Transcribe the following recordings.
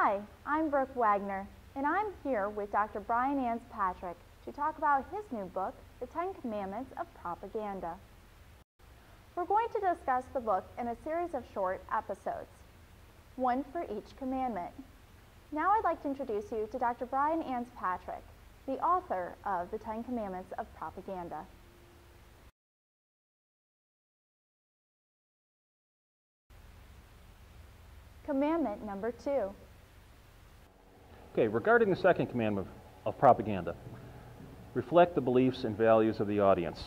Hi, I'm Brooke Wagner, and I'm here with Dr. Brian Ans Patrick to talk about his new book, The 10 Commandments of Propaganda. We're going to discuss the book in a series of short episodes, one for each commandment. Now I'd like to introduce you to Dr. Brian Ans Patrick, the author of The 10 Commandments of Propaganda. Commandment number 2. Okay, regarding the second commandment of propaganda, reflect the beliefs and values of the audience.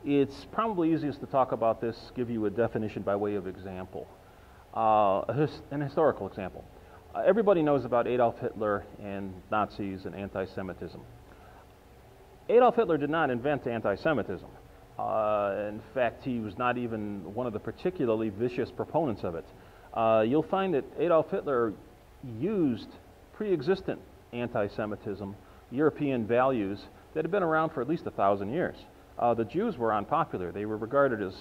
It's probably easiest to talk about this, give you a definition by way of example, an historical example. Everybody knows about Adolf Hitler and Nazis and anti-Semitism. Adolf Hitler did not invent anti-Semitism. In fact, he was not even one of the particularly vicious proponents of it. You'll find that Adolf Hitler used pre-existent anti-Semitism, European values that had been around for at least 1,000 years. The Jews were unpopular. They were regarded as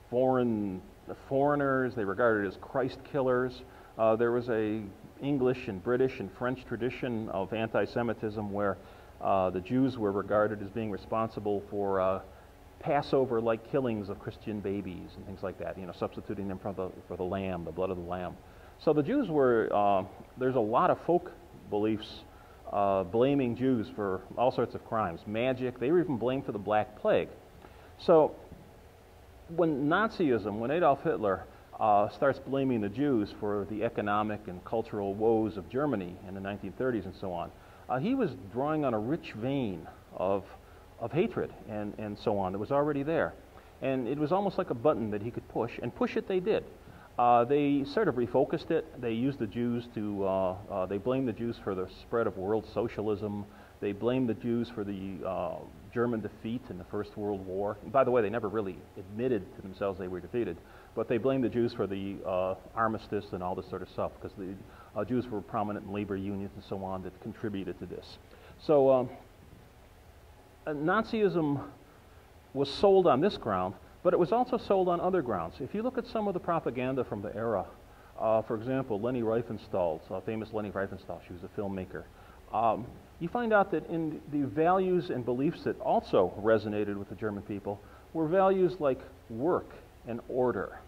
foreigners. They were regarded as Christ killers. There was a English and British and French tradition of anti-Semitism where the Jews were regarded as being responsible for Passover-like killings of Christian babies and things like that, substituting them for the lamb, the blood of the lamb. So the Jews were, there's a lot of folk beliefs blaming Jews for all sorts of crimes, magic. They were even blamed for the Black Plague. So when Nazism, when Adolf Hitler starts blaming the Jews for the economic and cultural woes of Germany in the 1930s and so on, he was drawing on a rich vein of hatred and so on that was already there. And it was almost like a button that he could push, and push it they did. They sort of refocused it. They used the Jews to, they blamed the Jews for the spread of world socialism. They blamed the Jews for the German defeat in the First World War. And by the way, they never really admitted to themselves they were defeated, but they blamed the Jews for the armistice and all this sort of stuff, because the Jews were prominent in labor unions and so on that contributed to this. So Nazism was sold on this ground, but it was also sold on other grounds. If you look at some of the propaganda from the era, for example, Leni Riefenstahl, famous Leni Riefenstahl, she was a filmmaker, you find out that in the values and beliefs that also resonated with the German people were values like work and order.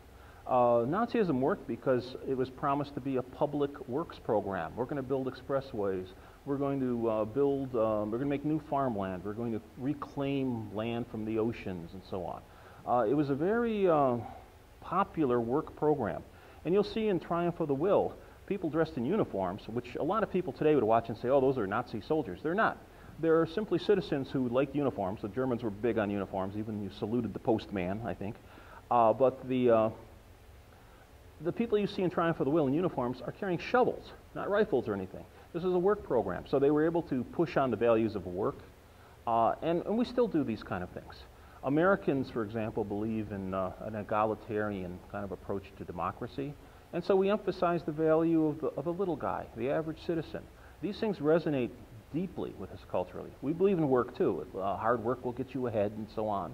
Nazism worked because it was promised to be a public works program. We're going to build expressways. We're going to we're going to make new farmland. We're going to reclaim land from the oceans and so on. It was a very popular work program. And you'll see in Triumph of the Will, people dressed in uniforms, which a lot of people today would watch and say, oh, those are Nazi soldiers. They're not. They're simply citizens who liked uniforms. The Germans were big on uniforms. Even you saluted the postman, I think. But the people you see in Triumph of the Will in uniforms are carrying shovels, not rifles or anything. This is a work program. So they were able to push on the values of work. And we still do these kind of things. Americans, for example, believe in an egalitarian kind of approach to democracy. And so we emphasize the value of the little guy, the average citizen. These things resonate deeply with us culturally. We believe in work too. Hard work will get you ahead and so on.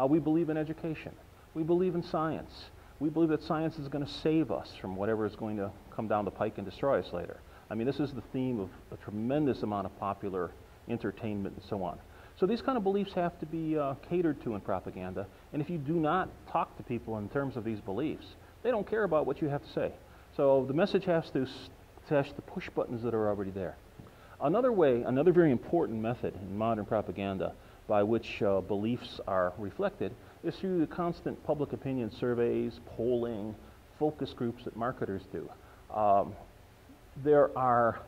We believe in education. We believe in science. We believe that science is going to save us from whatever is going to come down the pike and destroy us later. I mean, this is the theme of a tremendous amount of popular entertainment and so on. So these kind of beliefs have to be catered to in propaganda. And if you do not talk to people in terms of these beliefs, they don't care about what you have to say. So the message has to push buttons that are already there. Another way, another very important method in modern propaganda by which beliefs are reflected is through the constant public opinion surveys, polling, focus groups that marketers do. There are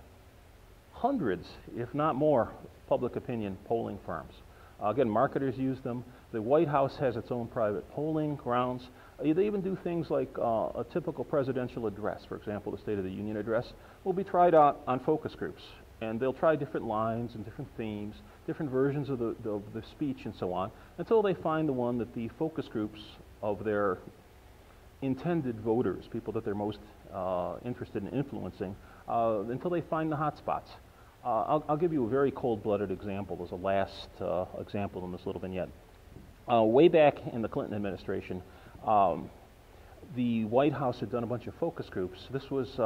hundreds, if not more, public opinion polling firms. Again, marketers use them. The White House has its own private polling grounds. They even do things like a typical presidential address, for example, the State of the Union address, will be tried out on focus groups. And they'll try different lines and different themes, different versions of the speech and so on, until they find the one that the focus groups of their intended voters, people that they're most interested in influencing, until they find the hot spots. I'll give you a very cold-blooded example as a last example in this little vignette. Way back in the Clinton administration, the White House had done a bunch of focus groups. This was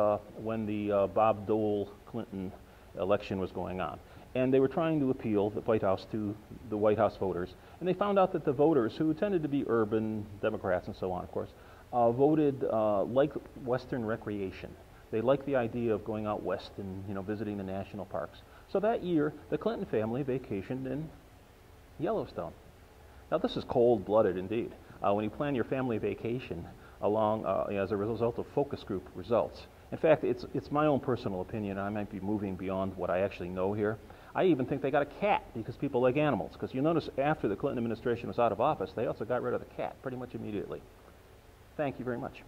when the Bob Dole Clinton election was going on. And they were trying to appeal the White House to the White House voters. And they found out that the voters, who tended to be urban Democrats and so on, of course, voted like Western recreation. They liked the idea of going out west and visiting the national parks. So that year, the Clinton family vacationed in Yellowstone. Now this is cold-blooded indeed. When you plan your family vacation along as a result of focus group results. In fact, it's my own personal opinion. I might be moving beyond what I actually know here. I even think they got a cat because people like animals. Because you notice after the Clinton administration was out of office, they also got rid of the cat pretty much immediately. Thank you very much.